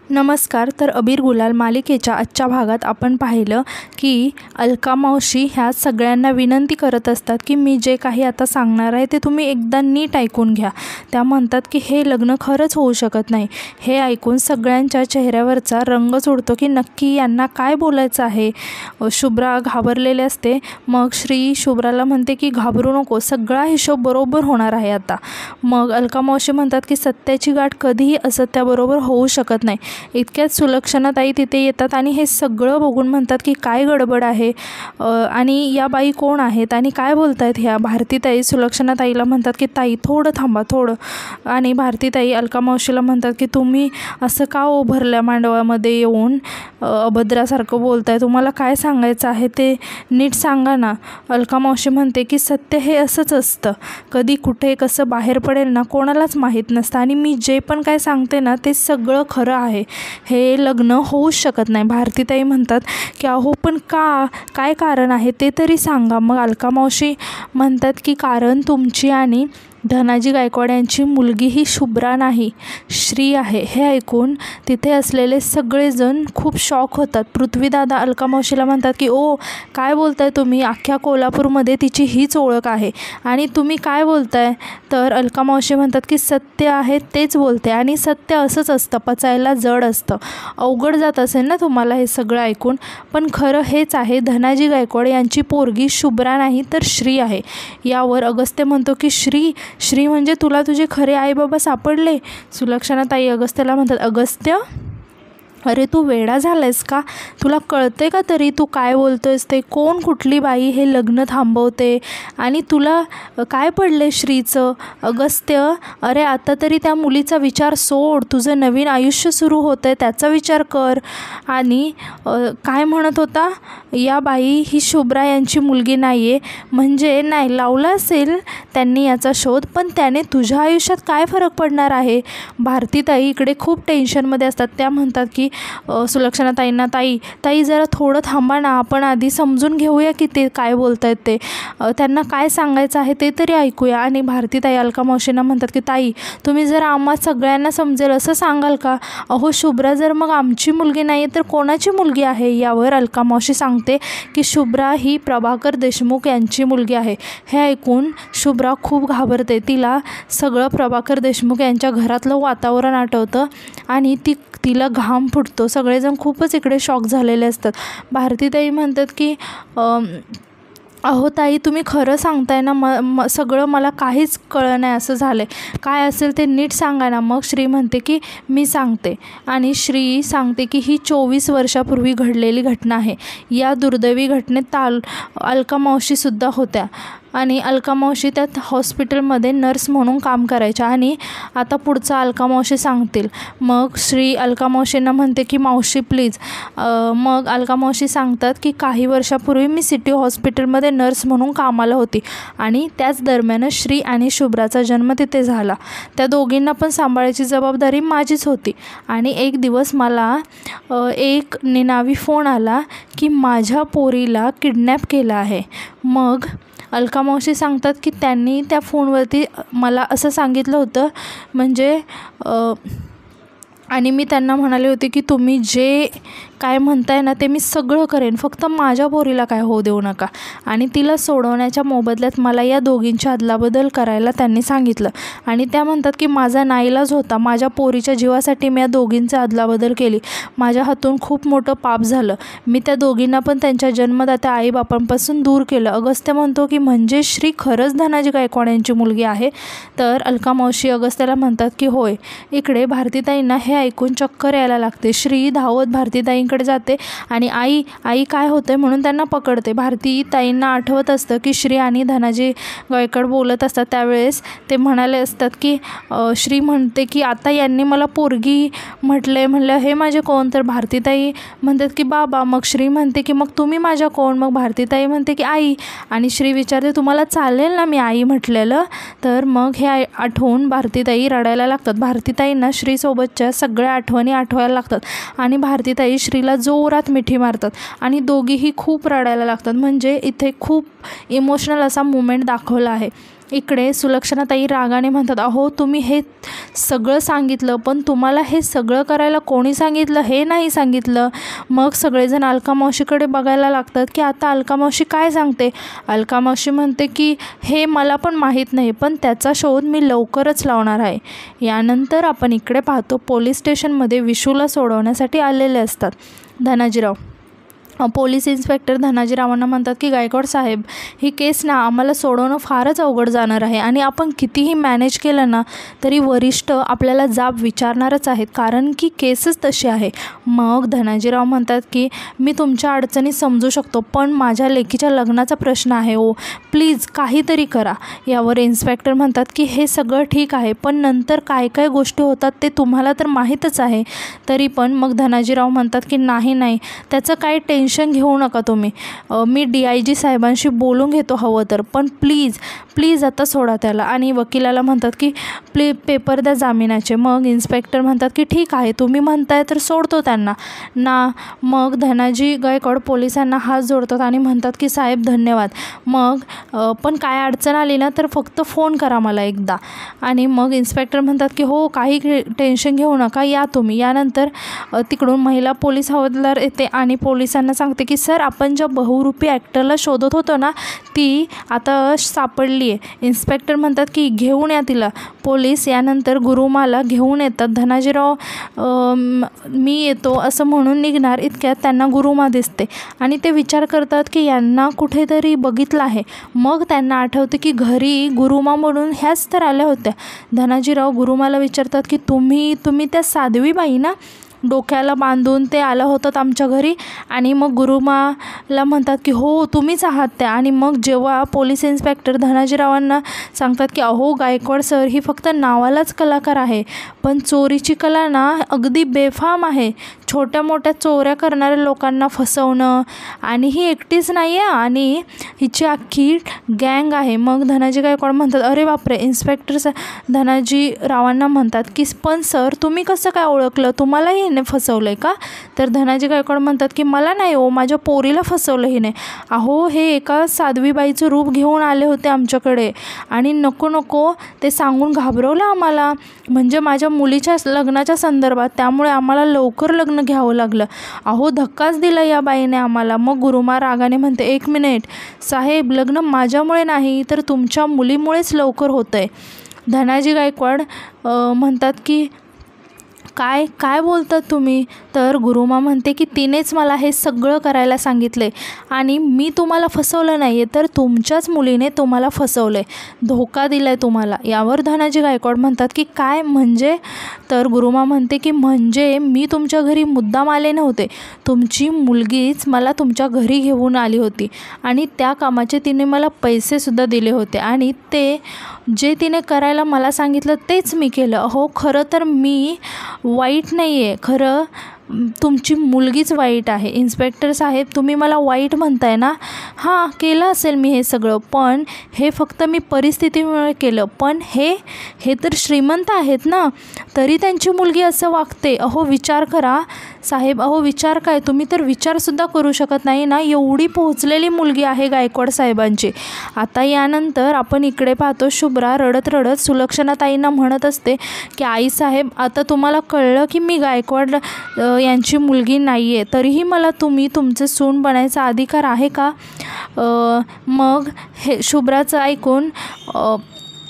नमस्कार. तर अबीर गुलाल मालिकेच्या आजच्या भागात आपण पाहिलं की अलका मावशी ह्या सगळ्यांना विनंती करत असतात की मी जे काही आता सांगणार आहे ते तुम्ही एकदा नीट ऐकून घ्या. त्या म्हणतात की हे लग्न खरंच होऊ शकत नाही. हे ऐकून सगळ्यांच्या चेहऱ्यावरचा रंगच उडतो की नक्की यांना काय बोलायचं आहे. शुभ्रा घाबरलेले असते. मग श्री शुभ्राला म्हणते की घाबरू नको, सगळा हिशोब बरोबर होणार आहे आता. मग अलका मावशी म्हणतात की सत्याची गाठ कधीही असत्याबरोबर होऊ शकत नाही. इतक्यात सुलक्षणाताई तिथे येतात आणि हे सगळं बघून म्हणतात की काय गडबड आहे आणि या बाई कोण आहेत आणि काय बोलतायत ह्या. भारतीताई सुलक्षणाताईला म्हणतात की ताई थोडं थांबा थोडं. आणि भारतीताई अलका मावशीला म्हणतात की तुम्ही असं का उभरल्या मांडवामध्ये येऊन अभद्रासारखं बोलताय, तुम्हाला काय सांगायचं आहे ते नीट सांगा ना. अलका मावशी म्हणते की सत्य हे असंच असतं, कधी कुठे कसं बाहेर पडेल ना कोणालाच माहीत नसतं आणि मी जे पण काय सांगते ना ते सगळं खरं आहे. हे लग्न होऊच शकत नाही. भारतीताई म्हणतात की अहो पण काय कारण आहे ते तरी सांगा. मग अलका मावशी म्हणतात की कारण तुमची आणि धनाजी गायकवाड यांची मुलगी ही शुभ्रा नाही, श्री आहे. हे ऐकून तिथे असलेले सगळेजण खूप शॉक होतात. पृथ्वीदादा अलका मावशीला म्हणतात की ओ काय बोलताय तुम्ही, अख्ख्या कोल्हापूरमध्ये तिची हीच ओळख आहे आणि तुम्ही काय बोलताय. तर अलका मावशी म्हणतात की सत्य आहे तेच बोलते आणि सत्य असंच असतं, पचायला जड असतं. अवघड जात असेल ना तुम्हाला हे सगळं ऐकून, पण खरं हेच आहे. धनाजी गायकवाड यांची पोरगी शुभ्रा नाही तर श्री आहे. यावर अगस्त्य म्हणतो की श्री म्हणजे तुला तुझे खरे आईबाबा सापडले. सुलक्षणाताई अगस्त्याला म्हणतात अगस्त्य अरे तू वेडा झालायस का, तुला कळते का तरी तू काय बोलतोयस ते. कोण कुठली बाई हे लग्न थांबवते आणि तुला काय पडले श्रीचं. अगस्त्य अरे आता तरी त्या मुलीचा विचार सोड, तुझं नवीन आयुष्य सुरू होतं आहे त्याचा विचार कर. आणि काय म्हणत होता, या बाई ही शुभ्रा यांची मुलगी नाही आहे म्हणजे नाही लावला असेल त्यांनी याचा शोध, पण त्याने तुझ्या आयुष्यात काय फरक पडणार आहे. भारतीताई इकडे खूप टेन्शनमध्ये असतात. त्या म्हणतात की सुलक्षणाताईंना ताई जरा थोडं थांबा ना, आपण आधी समजून घेऊया की ते काय बोलत आहेत ते, त्यांना काय सांगायचं आहे ते तरी ऐकूया. आणि भारतीताई अलका मावशींना म्हणतात की ताई तुम्ही जर आम्हा सगळ्यांना समजेल असं सांगाल का. अहो शुभ्रा जर मग आमची मुलगी नाही तर कोणाची मुलगी आहे. यावर अलका मावशी सांगते की शुभ्रा ही प्रभाकर देशमुख यांची मुलगी आहे. हे ऐकून शुभ्रा खूप घाबरते. तिला सगळं प्रभाकर देशमुख यांच्या घरातलं वातावरण आठवतं आणि तिला घाम फुटतो. सगळेजण खूपच इकडे शॉक झालेले असतात. भारतीताई म्हणतात की अहो ताई तुम्ही खरं सांगताय ना, सगळं मला काहीच कळलं नाही असं झालं आहे, काय असेल ते नीट सांगा ना. मग श्री म्हणते की मी सांगते आणि श्री सांगते की ही 24 वर्षापूर्वी घडलेली घटना आहे. या दुर्दैवी घटनेत अलका मावशीसुद्धा होत्या आणि अलका मावशी त्यात हॉस्पिटलमध्ये नर्स म्हणून काम करायच्या आणि आता पुढचं अलका मावशी सांगतील. मग श्री अलका मावशींना म्हणते की मावशी प्लीज. मग अलका मावशी सांगतात की काही वर्षापूर्वी मी सिटी हॉस्पिटलमध्ये नर्स म्हणून कामाला होती आणि त्याच दरम्यान श्री आणि शुभ्राचा जन्म तिथे झाला. त्या दोघींना पण सांभाळायची जबाबदारी माझीच होती आणि एक दिवस मला एक निनावी फोन आला की माझ्या पोरीला किडनॅप केलं आहे. मग अलका मावशी सांगतात की त्यांनी त्या फोनवरती मला असं सांगितलं होतं म्हणजे आणि मी त्यांना म्हणाले होते की तुम्ही जे काय म्हणताय ना ते मी सगळं करेन, फक्त माझ्या पोरीला काय होऊ देऊ नका. आणि तिला सोडवण्याच्या मोबदल्यात मला या दोघींची अदलाबदल करायला त्यांनी सांगितलं आणि त्या म्हणतात की माझा नाईलाज होता, माझ्या पोरीच्या जीवासाठी मी या दोघींची अदलाबदल केली. माझ्या हातून खूप मोठं पाप झालं. मी त्या दोघींना पण त्यांच्या जन्मदात्या आईबापांपासून दूर केलं. अगस्त्य म्हणतो की म्हणजे श्री खरंच धनाजी गायकवाड यांची मुलगी आहे. तर अलका मावशी अगस्त्याला म्हणतात की होय. इकडे भारतीताईंना हे ऐकून चक्कर यायला लागते. श्री धावत भारतीताईंकडे जाते आणि आई काय होतंय म्हणून त्यांना पकडते. भारतीताईंना आठवत असतं की श्री आणि धनाजी गायकवाड बोलत असतात. त्यावेळेस ते म्हणाले असतात की श्री म्हणते की आता यांनी मला पोरगी म्हणलं हे माझे कोण. तर भारतीताई म्हणतात की बाबा. मग श्री म्हणते की मग तुम्ही माझ्या कोण. मग भारतीताई म्हणते की आई. आणि श्री विचारते तुम्हाला चालेल ना मी आई म्हटलेलं. तर मग हे आठवून भारतीताई रडायला लागतात. भारतीताईंना श्रीसोबतच्या सगळ्या आठवणी आठवायला लागतात आणि भारतीताई श्रीला जोरात मिठी मारतात आणि दोघीही खूप रडायला लागतात. म्हणजे इथे खूप इमोशनल असा मोमेंट दाखवला आहे. इकडे सुलक्षणाताई रागाने म्हणतात, अहो तुम्ही हे सगळं सांगितलं, पण तुम्हाला हे सगळं करायला कोणी सांगितलं हे नाही सांगितलं. मग सगळेजण अलका मावशीकडे बघायला लागतात की आता अलका मावशी काय सांगते. अलका मावशी म्हणते की हे मला पण माहीत नाही, पण त्याचा शोध मी लवकरच लावणार आहे. यानंतर आपण इकडे पाहतो पोलीस स्टेशनमध्ये विशूला सोडवण्यासाठी आलेले असतात धनाजीराव. पोलीस इन्स्पेक्टर धनाजीरावांना म्हणतात की गायकवाड साहेब, ही केस ना आम्हाला सोडवणं फारच अवघड जाणार आहे आणि आपण कितीही मॅनेज केलं ना तरी वरिष्ठ आपल्याला जाब विचारणारच आहेत, कारण की केसच तशी आहे. मग धनाजीराव म्हणतात की मी तुमच्या अडचणी समजू शकतो, पण माझ्या लेकीच्या लग्नाचा प्रश्न आहे ओ, प्लीज काहीतरी करा. यावर इन्स्पेक्टर म्हणतात की हे सगळं ठीक आहे, पण नंतर काय काय गोष्टी होतात ते तुम्हाला तर माहीतच आहे. तरी पण मग धनाजीराव म्हणतात की नाही त्याचं काय टेन्शन घेऊ नका तुम्ही, मी DIG साहेबांशी बोलून घेतो हवं तर, पण प्लीज आता सोडा त्याला. आणि वकिलाला म्हणतात की पेपर द्या जामिनाचे. मग इन्स्पेक्टर म्हणतात की ठीक आहे, तुम्ही म्हणताय तर सोडतो त्यांना ना. मग धनाजी गायकवाड पोलिसांना हात जोडतात आणि म्हणतात की साहेब धन्यवाद, मग पण काय अडचण आली ना तर फक्त फोन करा मला एकदा. आणि मग इन्स्पेक्टर म्हणतात की हो काही टेन्शन घेऊ नका, या तुम्ही. यानंतर तिकडून महिला पोलीस हवालदार येते आणि पोलिसांना सांगते की सर आपण ज्या बहुरूपी ॲक्टरला शोधत होतो ना ती आता सापडली आहे. इन्स्पेक्टर म्हणतात की घेऊन या तिला. पोलीस यानंतर गुरुमाला घेऊन येतात. धनाजीराव मी येतो असं म्हणून निघणार इतक्यात त्यांना गुरुमा दिसते आणि ते विचार करतात की यांना कुठेतरी बघितलं आहे. मग त्यांना आठवते की घरी गुरुमा म्हणून ह्याच तर आल्या होत्या. धनाजीराव गुरुमाला विचारतात की तुम्ही त्या साध्वीबाई ना, डोक्याला बांधून ते आलं होतं आमच्या घरी. आणि मग गुरुमाला म्हणतात की हो तुम्हीच आहात त्या. आणि मग जेव्हा पोलीस इन्स्पेक्टर धनाजीरावांना सांगतात की अहो गायकवाड सर ही फक्त नावालाच कलाकार आहे, पण चोरीची कला ना अगदी बेफाम आहे, छोट्या मोठ्या चोऱ्या करणाऱ्या लोकांना फसवणं, आणि ही एकटीच नाही आहे आणि हिची अख्खी गँग आहे. मग धनाजी गायकवाड म्हणतात अरे बापरे. इन्स्पेक्टर धनाजीरावांना म्हणतात की पण सर तुम्ही कसं काय ओळखलं, तुम्हालाही हिने फसवलं आहे का. तर धनाजी गायकवाड म्हणतात की मला नाही हो, माझ्या पोरीला फसवलं हिने. अहो हे एका साध्वीबाईचं रूप घेऊन आले होते आमच्याकडे आणि नको ते सांगून घाबरवलं आम्हाला, म्हणजे माझ्या मुलीच्या लग्नाच्या संदर्भात, त्यामुळे आम्हाला लवकर लग्न घ्यावं लागलं. अहो धक्काच दिला या बाईने आम्हाला. मग गुरुमा रागाने म्हणते 1 मिनिट साहेब, लग्न माझ्यामुळे नाही तर तुमच्या मुलीमुळेच लवकर होतं आहे. धनाजी गायकवाड म्हणतात की काय बोलतात तुम्ही. तर गुरुमा म्हणते की तिनेच मला हे सगळं करायला सांगितले आणि मी तुम्हाला फसवलं नाही आहे, तर तुमच्याच मुलीने तुम्हाला फसवलं आहे, धोका दिला आहे तुम्हाला. यावर धनाजी गायकवाड म्हणतात की काय म्हणजे. तर गुरुमा म्हणते की म्हणजे मी तुमच्या घरी मुद्दाम आले नव्हते, तुमची मुलगीच मला तुमच्या घरी घेऊन आली होती आणि त्या कामाचे तिने मला पैसेसुद्धा दिले होते आणि ते जे तिने करायला मला सांगितलं तेच मी केलं. अहो खरं तर मी वाईट नाही आहे, खरं तुमची मुलगीच वाईट आहे. इन्स्पेक्टर साहेब तुम्ही मला वाईट म्हणताय ना, हां केलं असेल मी हे सगळं, पण हे फक्त मी परिस्थितीमुळे केलं, पण हे तर श्रीमंत आहेत ना, तरी त्यांची मुलगी असं वागते. अहो विचार करा साहेब, अहो विचार काय, तुम्ही तर विचारसुद्धा करू शकत नाही ना, एवढी पोहोचलेली मुलगी आहे गायकवाड साहेबांची. आता यानंतर आपण इकडे पाहतो शुभ्रा रडत सुलक्षणाताईंना म्हणत असते की आई साहेब आता तुम्हाला कळलं की मी गायकवाड यांची मुलगी नाही आहे, तरीही मला तुम्ही तुमचे सून बनायचा अधिकार आहे का. मग हे शुभ्राचं ऐकून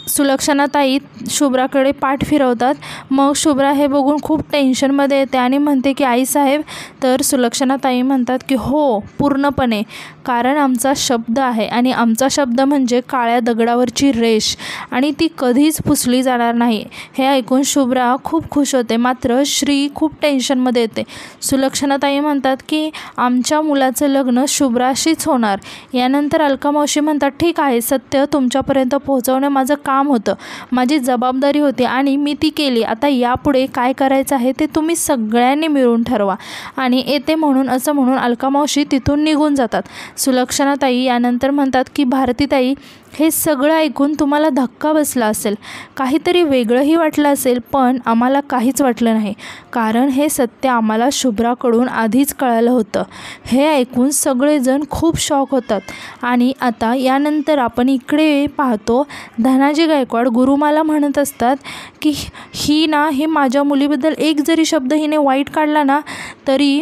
सुलक्षणाताई शुभ्राकडे पाठ फिरवतात. मग शुभ्रा हे बघून खूप टेन्शनमध्ये येते आणि म्हणते की आई साहेब. तर सुलक्षणाताई म्हणतात की हो पूर्णपणे, कारण आमचा शब्द आहे आणि आमचा शब्द म्हणजे काळ्या दगडावरची रेष आणि ती कधीच पुसली जाणार नाही. हे ऐकून शुभ्रा खूप खुश होते, मात्र श्री खूप टेन्शनमध्ये येते. सुलक्षणाताई म्हणतात की आमच्या मुलाचं लग्न शुभ्राशीच होणार. यानंतर अलका मावशी म्हणतात ठीक आहे, सत्य तुमच्यापर्यंत पोहोचवणं माझं काम होतं, माझी जबाबदारी होती आणि मी ती केली. आता यापुढे काय करायचं आहे ते तुम्ही सगळ्यांनी मिळून ठरवा. आणि येते म्हणून असं म्हणून अलका मावशी तिथून निघून जातात. सुलक्षणाताई यानंतर म्हणतात की भारतीताई हे सगळं ऐकून तुम्हाला धक्का बसला असेल, काहीतरी वेगळंही वाटलं असेल, पण आम्हाला काहीच वाटलं नाही, कारण हे सत्य आम्हाला शुभ्राकडून आधीच कळालं होतं. हे ऐकून सगळेजण खूप शॉक होतात. आणि आता यानंतर आपण इकडे पाहतो, धनाजी गायकवाड गुरुमाला म्हणत असतात की ही माझ्या मुलीबद्दल एक जरी शब्द हिने वाईट काढला ना, तरी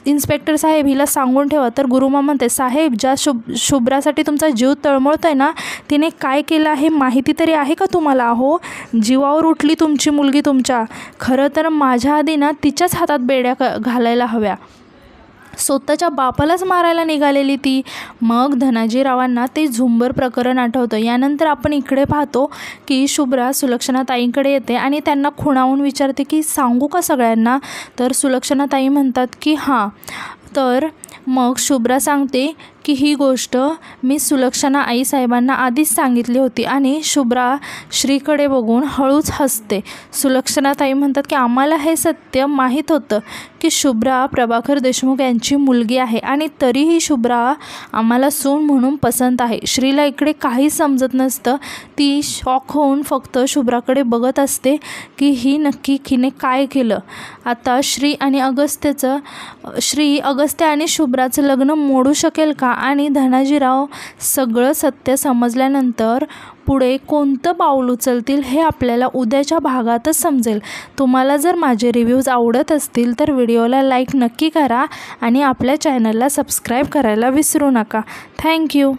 इन्स्पेक्टर साहेब हिला सांगून ठेवा. तर गुरुमा म्हणते, साहेब, ज्या शुभ्रासाठी तुमचा जीव तळमळतो आहे ना, तिने काय केलं आहे माहिती तरी आहे का तुम्हाला? हो, जीवावर उठली तुमची मुलगी तुमच्या. खरं तर माझ्या आधी ना तिच्याच हातात बेड्या घालायला हव्या. स्वतःच्या बापालाच मारायला निघालेली ती. मग धनाजीरावांना ते झुंबर प्रकरण आठवतं. यानंतर आपण इकडे पाहतो की शुभ्रा सुलक्षणाताईंकडे येते आणि त्यांना खुणावून विचारते की सांगू का सगळ्यांना? तर सुलक्षणाताई म्हणतात की हां. तर मग शुभ्रा सांगते की ही गोष्ट मी सुलक्षणा आईसाहेबांना आधीच सांगितली होती. आणि शुभ्रा श्रीकडे बघून हळूच हसते. सुलक्षणाताई म्हणतात की आम्हाला हे सत्य माहीत होतं की शुभ्रा प्रभाकर देशमुख यांची मुलगी आहे, आणि तरीही शुभ्रा आम्हाला सून म्हणून पसंत आहे. श्रीला इकडे काही समजत नसतं. ती शॉक होऊन फक्त शुभ्राकडे बघत असते की ही नक्की हिने काय केलं. आता श्री अगस्त्या आणि शुभ्राचं लग्न मोडू शकेल का? आणि धनाजीराव सगळं सत्य समजल्यानंतर पुढे कोणतं पाऊल उचलतील हे आपल्याला उद्याच्या भागातच समजेल. तुम्हाला जर माझे रिव्ह्यूज आवडत असतील तर व्हिडिओला लाईक नक्की करा आणि आपल्या चॅनलला सबस्क्राईब करायला विसरू नका. थँक्यू.